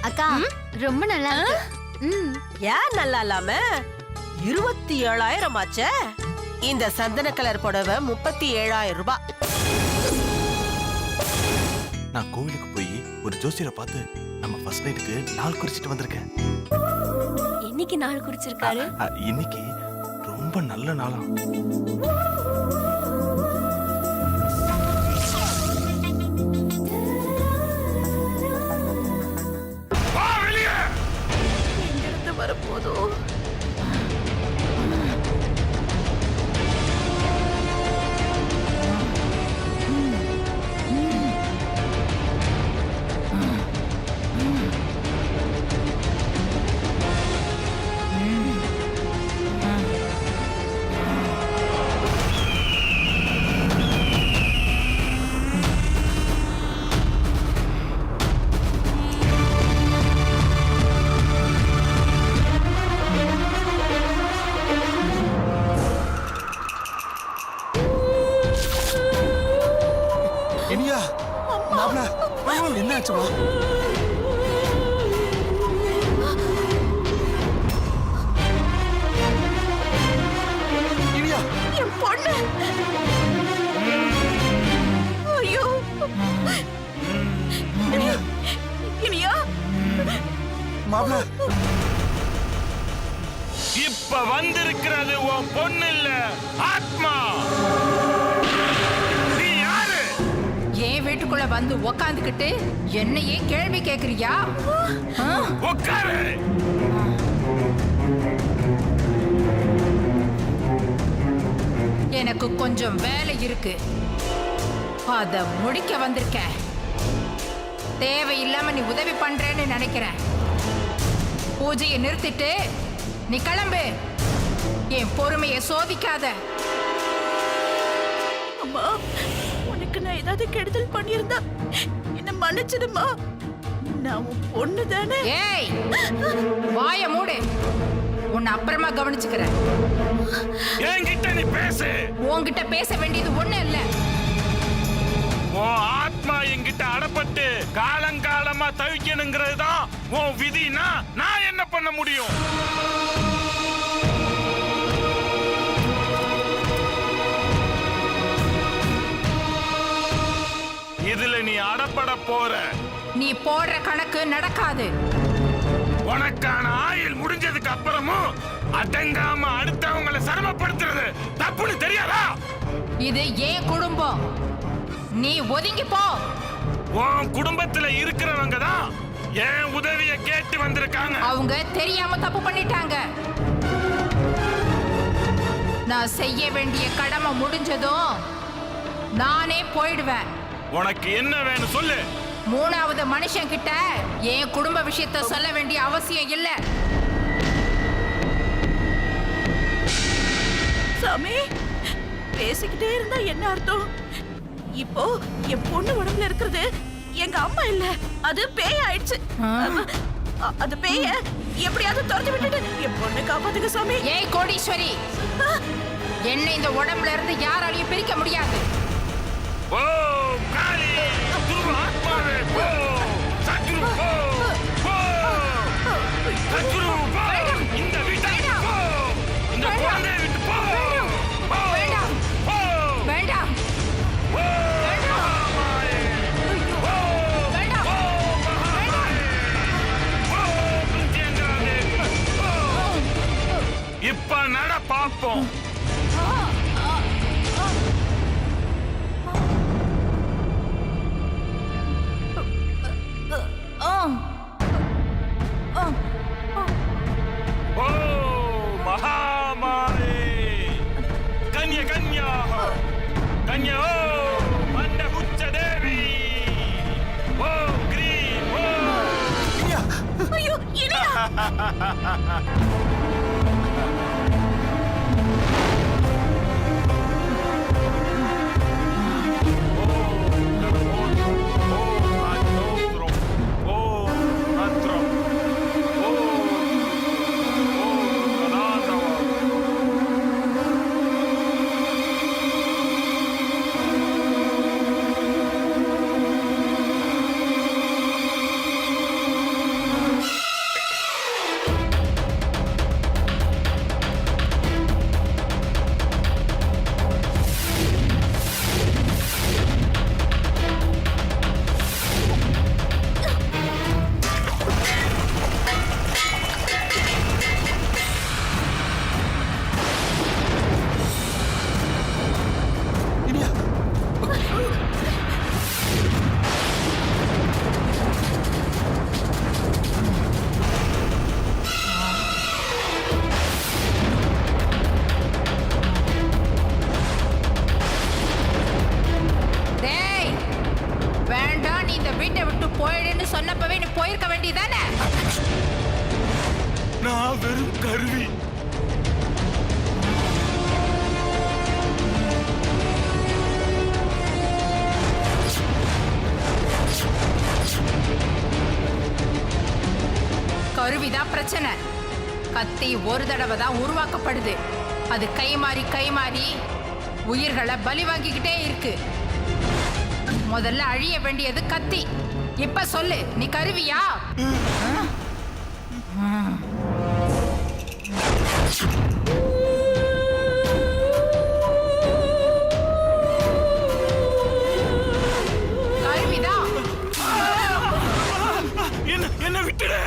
அக்கா ரொம்ப நல்லா இருக்கு. ஏன் நல்லா இல்லாம 27,000 ஆச்சே. இந்த சந்தன கலர் புடவை 37,000 ரூபாய். நான் கோவிலுக்கு போய் ஒரு ஜோசியரை பார்த்து நம்ம ஃபர்ஸ்ட் நைட்டுக்கு நாள் குறிச்சிட்டு வந்திருக்கேன். இன்னைக்கு நாள் குறிச்சிருக்காரு. இன்னைக்கு ரொம்ப நல்ல நாளா. வரப்போதோ என்னாச்சுமா? இனியா என் பொண்ணு. ஐயோ இனியா இனியா மாப்ள. இப்ப வந்திருக்கிறது உன் பொண்ணு இல்ல, ஆத்மா. என் வீட்டுக்குள்ள வந்து உக்காந்துக்கிட்டு என்னையே கேள்வி கேக்குறியா? உட்காரு. எனக்கு கொஞ்சம் வேலை இருக்கு, அத முடிக்க வந்திருக்கேன். தேவையில்லாம நீ உதவி பண்றேன்னு நினைக்கிறேன். பூஜையை நிறுத்திட்டு நீ கிளம்பு. என் பொறுமையை சோதிக்காத. அம்மா, உனக்கு நான் ஏதாவது கெடுதல் பண்ணியிருந்தா என்ன மன்னிச்சிடுமா. நான் உன் பொண்ணு தானே. ஏய், வாய மூடு. உன்னை அப்புறமா கவனிச்சுக்கிறேன். என்கிட்ட நீ பேசு. உன்கிட்ட பேச வேண்டியது ஒண்ணு இல்ல. உன் ஆத்மா என்கிட்ட அடப்பட்டு காலங்காலமா தவிக்கணுங்கிறது தான் உன் விதினா நான் என்ன பண்ண முடியும்? இதுல நீ அடப்பட போற. நீ போடுற கணக்கு நடக்காது. உனக்கான ஆயுள் முடிஞ்சதுக்கு அப்புறமும் அடங்காம அடுத்தவங்களை சிரமப்படுத்துறது தப்புன்னு தெரியாதா? இது ஏன் குடும்பம். நீ ஒதுங்கி போ. உன் குடும்பத்துல இருக்கிறவங்க தான் என் உதவிய கேட்டு வந்திருக்காங்க. அவங்க தெரியாம தப்பு பண்ணிட்டாங்க. நான் செய்ய வேண்டிய கடமை முடிஞ்சதும் நானே போயிடுவேன். உனக்கு என்ன வேணும் சொல்லு. மூணாவது மனுஷன் கிட்ட என் குடும்ப விஷயத்தை சொல்ல வேண்டிய அவசியம் இல்ல. சாமி, பேசிக்கிட்டே இருந்தா என்ன அர்த்தம்? இப்போ என் பொண்ணு உடம்புல இருக்கிறது எங்க அம்மா இல்ல, அது பேய் ஆயிடுச்சு. அது பேய எப்படியாவது துரத்தி விட்டுட்டு என் பொண்ணு காப்பாத்துங்க சாமி. ஏய் கோடீஸ்வரி, என்ன இந்த உடம்புல இருந்து யாராலையும் பிரிக்க முடியாது. ஓ காளி, துருவ ஆத்மாவே போ. சத்ரு போ. போ. சத்ரு போ. இந்த வீட்டை போ. இந்த குழந்தையை விட்டு போ. போ. வேண்டாம். போ. வேண்டாம். போ. மகாமாயே. போ. வேண்டாம். போ மகாமாயே. போ பிரித்யேந்திரா தேவி. போ. இப்ப நட பாப்போம். நான் வெறும் கருவி. கருவிதான் பிரச்சனை. கத்தி ஒரு தடவை தான் உருவாக்கப்படுது. அது கை மாறி உயிர்களை பலி வாங்கிக்கிட்டே இருக்கு. முதல்ல அழிய வேண்டியது கத்தி. இப்ப சொல்லு, நீ கருவியா? கருவிதான். என்ன விட்டுடு,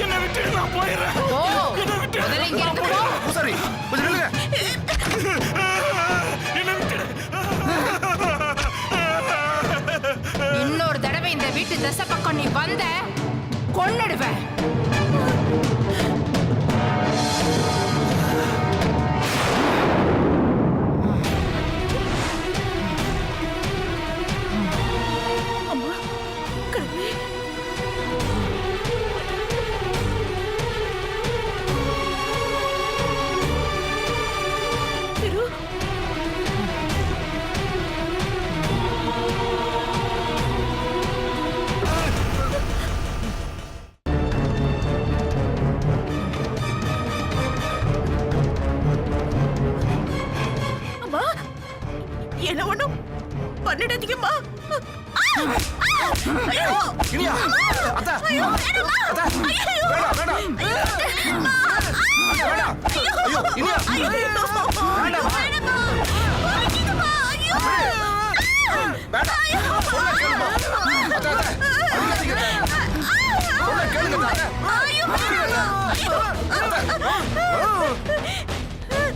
என்ன விட்டுடு, நான் போயிடுறேன். ஓ, என்ன விட்டுடு. முதல்ல இங்க இருந்து போ. பூசாரி கொஞ்சம் நில்லுங்க. என்ன விட்டுடு. இன்னொரு தடவை இந்த வீட்டு தசை பக்கம் நீ வந்த கொன்னுடுவேன். அம்மா கடவுளே. திரு அம்மா என்ன ஒண்ணும் பண்ணிடாதீங்கம்மா. ஐயோ இனியா அத்தா அத்தா வேண்டாம் வேண்டாம் வேண்டாம். ஐயோ இனியா வேண்டாம்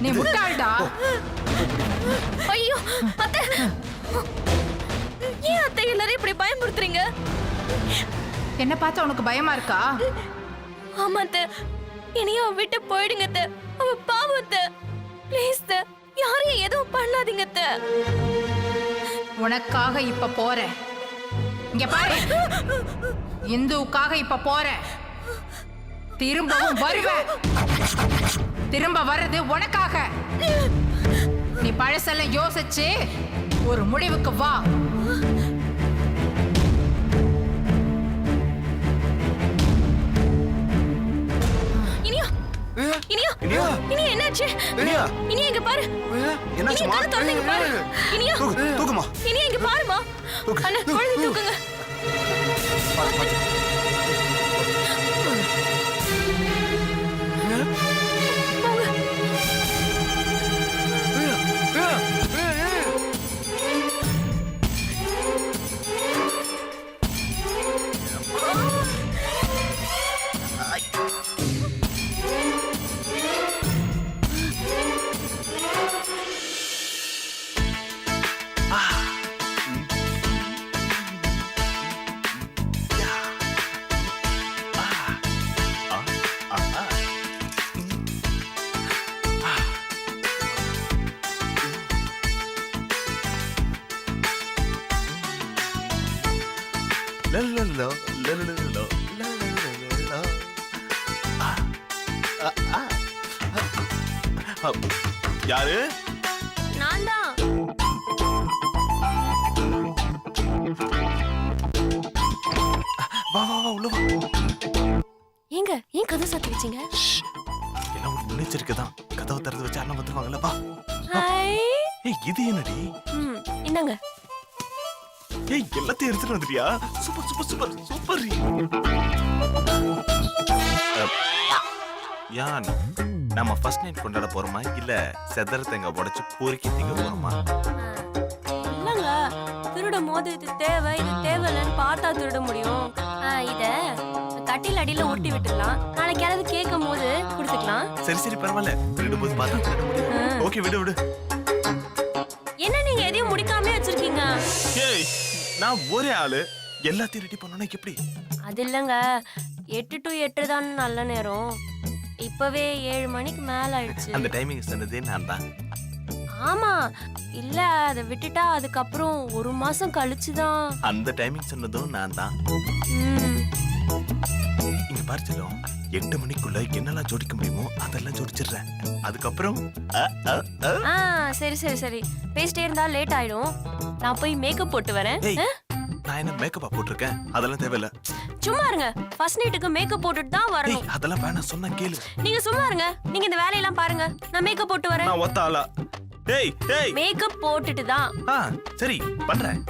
நீ முட்டாள்டா. ஐயோ அத்தை, ஏன் அத்தை எல்லாரும் இப்படி பயமுறுத்துறீங்க? என்ன பார்த்தா உனக்கு பயமா இருக்கா? ஆமா அத்தை, இனியா விட்டு போயிடுங்க அத்தை. அவ பாவம் அத்தை. ப்ளீஸ் அத்தை, யாரையும் எதுவும் பண்ணாதீங்க அத்தை. உனக்காக இப்ப போறேன். இங்க பாரு, இந்துவுக்காக இப்ப போறேன். திரும்பவும் வருவேன். திரும்ப வர்றது உனக்காக. நீ பழசெல்லாம் யோசிச்சு ஒரு முடிவுக்கு வா. இனியா இனியா இனியா இனியா என்னாச்சு? இனியா இனியா இங்க பாரு. என்னாச்சு இனியா கண்ணை திறந்து இங்க பாரு. இனியா தூக்குமா இனியா இங்க பாருமா. தூக்கு. அண்ணா குழந்தை தூக்குங்க. லல்லல்லோ லல்லல்லோ லல்லல்லோ. யாரு? நான் தான். வா வா வா உள்ள வா. ஏங்க ஏன் கதை சாத்தி வச்சீங்க? எல்லாம் ஒரு முன்னெச்சரிக்கை தான். கதவை திறந்து வச்சு அண்ணன் வந்துருவாங்கல்ல. வா. ஹாய். ஏய் இது என்னடி? இந்தாங்க. ஏய் எல்லாத்தையும் எடுத்துட்டு வந்துட்டியா? Super super super super. யான் நம்ம ஃபர்ஸ்ட் நைட் கொண்டாட போறோமா இல்ல செதற தேங்காய் உடைச்சு பொறுக்கி திங்க போறோமா? இல்லங்க, திருடும் போது இது தேவை இது தேவையில்லைன்னு பார்த்தா திருட முடியும். இத கட்டில் அடியில ஒட்டி விட்டுடலாம். நாளைக்கு யாராவது கேட்கும் போது கொடுத்துக்கலாம். சரி சரி பரவாயில்ல. திருடும் போது பார்த்தா திருட முடியும். ஓகே விடு விடு. என்ன நீங்க எதையும் முடிக்காம வச்சிருக்கீங்க? ஏய் நான் ஒரே ஆளு எல்லாத்தையும் ரெடி பண்ணனும் எப்படி? அது இல்லங்க, 8 to 8 தான் நல்ல நேரம். இப்பவே 7 மணிக்கு மேல ஆயிடுச்சு. அந்த டைமிங் சொன்னதே நான் தான். ஆமா, இல்ல அதை விட்டுட்டா அதுக்கப்புறம் 1 மாசம் கழிச்சுதான். அந்த டைமிங் சொன்னதும் நான் தான். இங்க பாரு செல்லம், 8 மணிக்குள்ள என்னெல்லாம் ஜோடிக்க முடியுமோ அதெல்லாம் ஜோடிச்சிடுறேன். அதுக்கப்புறம் சரி சரி சரி, பேசிட்டே இருந்தா லேட் ஆயிடும். நான் போய் மேக்கப் போட்டு வரேன். ஏய், நான் என்ன மேக்கப்பா போட்டிருக்கேன்? அதெல்லாம் தேவையில்ல. சும்மா இருங்க, ஃபர்ஸ்ட் நைட்டுக்கு மேக்கப் போட்டுட்டு தான் வரணும். ஏய், அதெல்லாம் வேணாம், சொன்னா கேளு. நீங்க சும்மா இருங்க, நீங்க இந்த வேலையெல்லாம் பாருங்க. நான் மேக்கப் போட்டு வரேன். நான் ஒத்த ஆளா? ஏய் ஏய், மேக்கப் போட்டுட்டு தான். சரி பண்றேன்.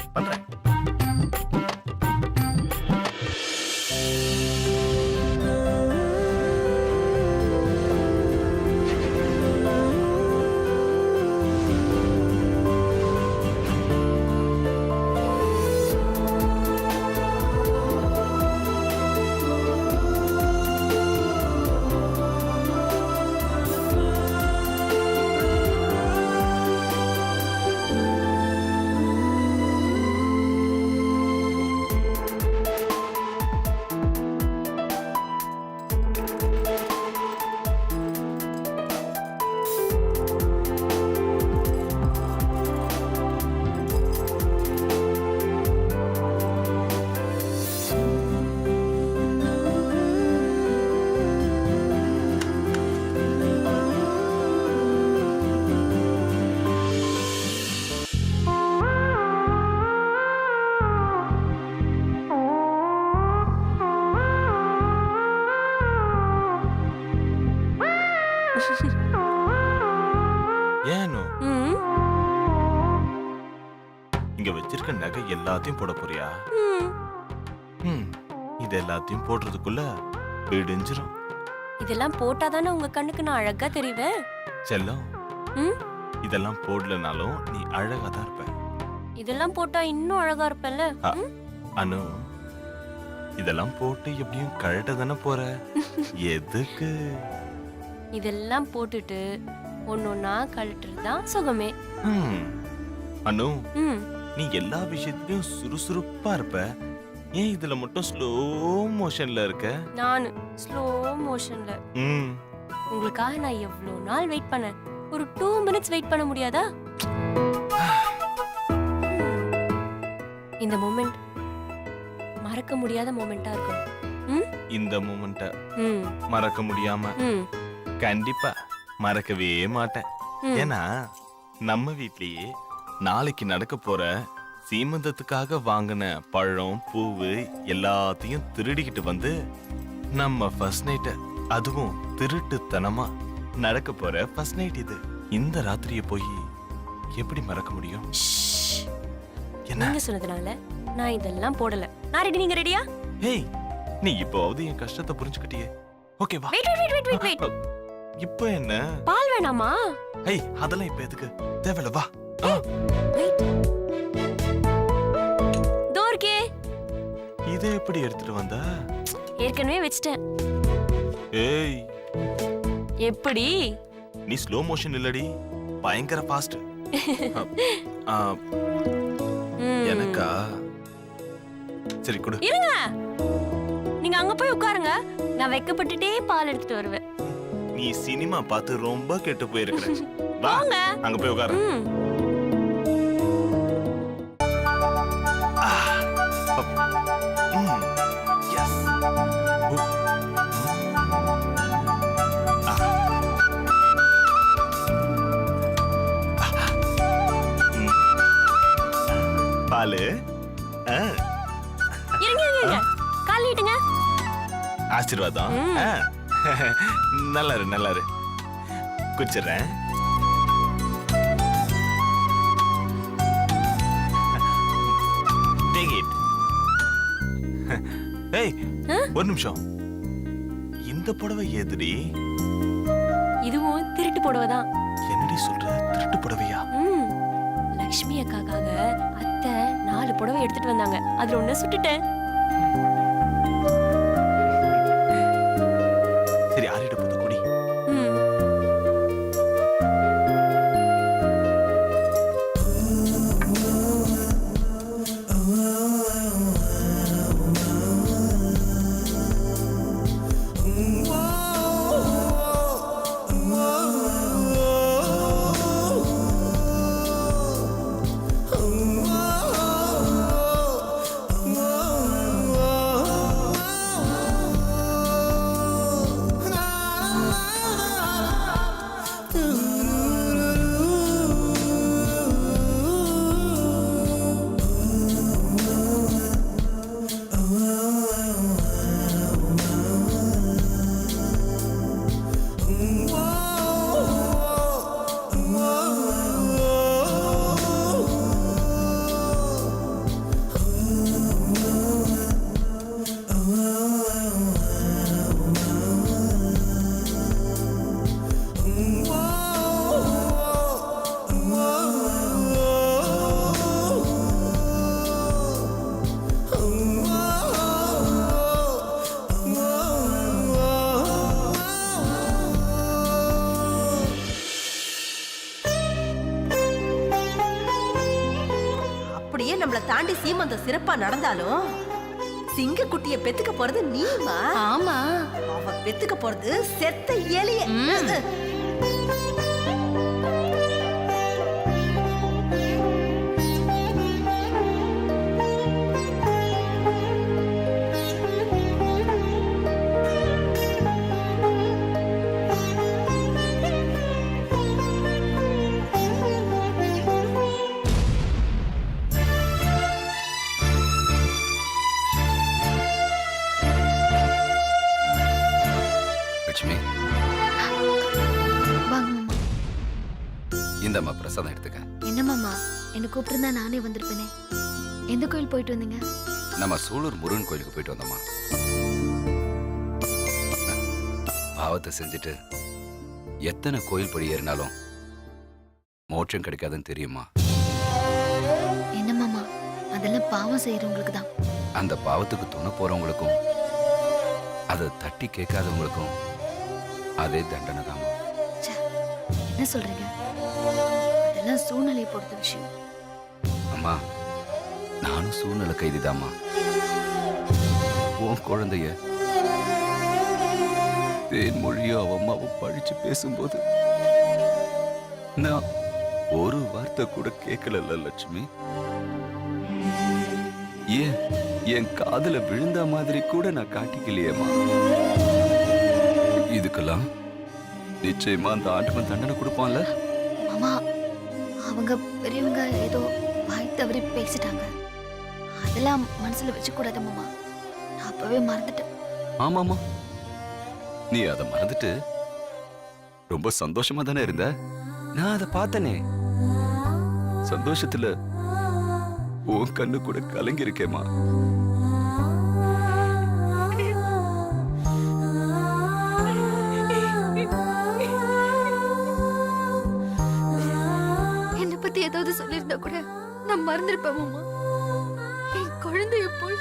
ஏனோ ம், இங்க வச்சிருக்க நகை எல்லாத்தையும் போட போறியா? ம். இது எல்லாத்தையும் போடுறதுக்குள்ள விடிஞ்சிரும். இதெல்லாம் போட்டாதானே உங்க கண்ணுக்கு நான் அழகா தெரிவேன். செல்லம், ம், இதெல்லாம் போடலனாலும் நீ அழகா தான் இருப்ப. இதெல்லாம் போட்டா இன்னும் அழகா இருப்பேன்ல. ம்? அனு, இதெல்லாம் போட்டு எப்படியும் கழட்ட தானே போற. எதுக்கு? இதெல்லாம் போட்டுட்டு ஒன்னொன்னா கழட்டுறது தான் சுகமே. அனு, ம், நீ எல்லா விஷயத்திலயும் சுறுசுறுப்பா இருப்ப. ஏன் இதுல மட்டும் ஸ்லோ மோஷன்ல இருக்க? நான் ஸ்லோ மோஷன்ல. ம், உங்களுக்காக நான் எவ்வளவு நாள் வெயிட் பண்ணேன். ஒரு 2 மினிட்ஸ் வெயிட் பண்ண முடியாதா? இந்த மொமெண்ட் மறக்க முடியாத மொமெண்டா இருக்கும். ம், இந்த மூமெண்ட ம், மறக்க முடியாம ம், கண்டிப்பா மறக்கவே மாட்டேன். ம். ஏன்னா நம்ம வீட்லயே நாளைக்கு நடக்க போற சீமந்தத்துக்காக வாங்கின பழம் பூவு எல்லாத்தையும் திருடிக்கிட்டு வந்து நம்ம ஃபர்ஸ்ட் நைட்ட, அதுவும் திருட்டுத்தனமா நடக்க போற ஃபர்ஸ்ட் நைட் இது. இந்த ராத்திரியை போய் எப்படி மறக்க முடியும்? ஷ்ஷ். என்ன? நீங்க சொன்னதுனால நான் இதெல்லாம் போடல. நான் ரெடி, நீங்க ரெடியா? ஏய், நீ இப்போவாவது என் கஷ்டத்தை புரிஞ்சுக்கிட்டியே. ஓகேவா? வெயிட். இப்போ என்ன? பால் வேணாமா? ஏய், அதெல்லாம் இப்ப எதுக்கு? தேவையில்ல, வா. வெயிட். தோர்க்கே. இதை எப்படி எடுத்துட்டு வந்த? ஏற்கனவே வச்சிட்டேன். ஏய், எப்படி? நீ ஸ்லோ மோஷன் இல்லடி, பயங்கர ஃபாஸ்ட். ம். எனக்கா? சரி கொடு. இருங்க, நீங்க அங்க போய் உட்காருங்க. நான் வெக்கப்பட்டுட்டே பால் எடுத்துட்டு வருவேன். நீ சினிமா பார்த்து ரொம்ப கெட்டு போயிருக்கிற. வா, வாங்க. அங்க போய் உட்காரு. ம். Yes. பாலு. இருங்க. கால் நீட்டுங்க. ஆசீர்வாதம். ம். நல்லா இரு. குடிச்சிடுறேன். Take it. ஏய், ஒரு நிமிஷம். இந்த புடவை ஏதுடி? இதுவும் திருட்டு புடவைதான். என்னடி சொல்ற? திருட்டு புடவையா? ம். லக்ஷ்மி அக்காக்காக அத்தை 4 புடவை எடுத்துட்டு வந்தாங்க. அதுல ஒண்ணு சுட்டுட்டேன். சரி, ஆறிட போது குடி. ம். அப்படியே நம்மள தாண்டி சீமந்தம் சிறப்பா நடந்தாலும் சிங்க குட்டிய பெத்துக்க போறது நீமா. ஆமா. அவ பெத்துக்க போறது செத்த எலிய. லட்சுமி, வாங்க மாமா. இந்தம்மா பிரசாதம் எடுத்துக்க. என்ன மாமா, என்ன கூப்பிட்டிருந்தா நானே வந்திருப்பேனே. எந்த கோயில் போயிட்டு வந்தீங்க? நம்ம சூலூர் முருகன் கோயிலுக்கு போயிட்டு வந்தோம்மா. பாவத்தை செஞ்சுட்டு எத்தனை கோயில் படி ஏறினாலும் மோட்சம் கிடைக்காதுன்னு தெரியுமா? என்ன மாமா, அதெல்லாம் பாவம் செய்யறவங்களுக்கு தான். அந்த பாவத்துக்கு துணை போறவங்களுக்கும் அதை தட்டி கேட்காதவங்களுக்கும் அதே தண்டனை தான். ச்சே, என்ன சொல்றீங்க? அதெல்லாம் சூழ்நிலையை பொறுத்த விஷயம். அம்மா, நானும் சூழ்நிலை கைதிதாம்மா. உன் குழந்தைய தேன்மொழியோ அவ அம்மாவும் பழிச்சு பேசும்போது நான் ஒரு வார்த்தை கூட கேட்கல லட்சுமி. ஏன் என் காதுல விழுந்த மாதிரி கூட நான் காட்டிக்கலையேம்மா. இதுக்கெல்லாம் நிச்சயமா அந்த ஆண்டவன் தண்டனை கொடுப்பான்ல. மாமா, அவங்க பெரியவங்க ஏதோ வாய் தவறி பேசிட்டாங்க. அதெல்லாம் மனசுல வச்சு கூடாது மாமா. நான் அப்பவே மறந்துட்டேன். ஆமாமா, நீ அதை மறந்துட்டு ரொம்ப சந்தோஷமா தானே இருந்த. நான் அதை பார்த்தனே. சந்தோஷத்துல உன் கண்ணு கூட கலங்கி இருக்கேம்மா. என்னை பத்தி ஏதாவது சொல்லியிருந்தா கூட நான் மறந்துருப்பேன் மாமா. என் குழந்தைய போய்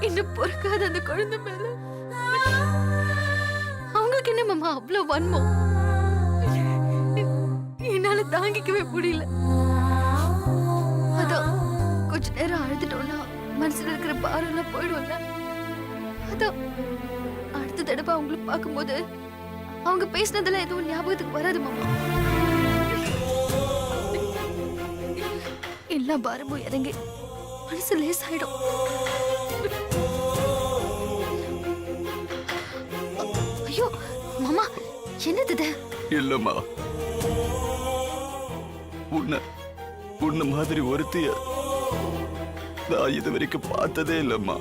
என்ன பொறுக்காத அந்த குழந்தை மேல அவங்களுக்கு என்ன மாமா அவ்வளவு வன்மம்? என்னால தாங்கிக்கவே முடியல. அதான் கொஞ்ச நேரம் அழுதுட்டோம்னா மனசுல இருக்கிற பாரம் எல்லாம் போயிடும்ல. அதான் அடுத்த தடவை அவங்களை பார்க்கும்போது அவங்க பேசினதெல்லாம் எதுவும் ஞாபகத்துக்கு வராது மாமா. எல்லா பாரமும் இறங்கி மனசு லேசாயிடும். ஐயோ மாமா, என்னது இது? இல்லம்மா, உன்ன மாதிரி ஒருத்திய நான் இது வரைக்கும் பார்த்ததே இல்லம்மா.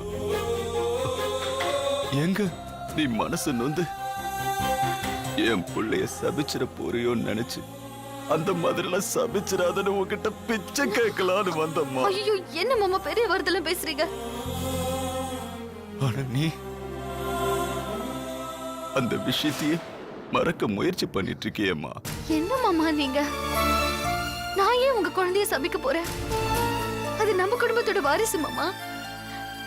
எங்க நீ மனசு நொந்து என் பிள்ளைய சபிச்சிட போறியோன்னு நினைச்சு அந்த மாதிரிலாம் சபிச்சிடாதன்னு உன்கிட்ட பிச்சை கேட்கலான்னு வந்தம்மா. ஐயோ, என்ன மாமா பெரிய வார்த்தைலாம் பேசுறீங்க? ஆனா நீ அந்த விஷயத்தையே மறக்க முயற்சி பண்ணிட்டு இருக்கியம்மா. என்ன மாமா நீங்க? நான் ஏன் உங்க குழந்தைய சபிக்க போறேன்? அது நம்ம குடும்பத்தோட வாரிசு மாமா.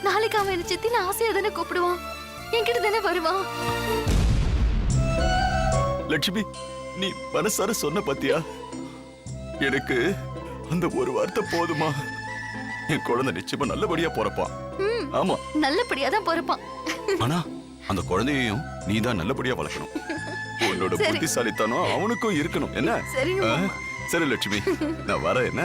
நாளைக்கு அவன் என்ன சித்தின்னு ஆசையா தானே கூப்பிடுவான், என்கிட்ட தானே வருவான். லட்சுமி, நீ மனசார சொன்ன பத்தியா? எனக்கு அந்த ஒரு வார்த்தை போதுமா? என் குழந்தை நிச்சயமா நல்லபடியா பிறப்பான். ஆமா, நல்லபடியா தான் பிறப்பான். ஆனா அந்த குழந்தையையும் நீ தான் நல்லபடியா வளர்க்கணும். உன்னோட புத்திசாலித்தனம் அவனுக்கும் இருக்கணும். என்ன? சரிங்க மாமா. சரி லட்சுமி, நான் வரேன். என்ன?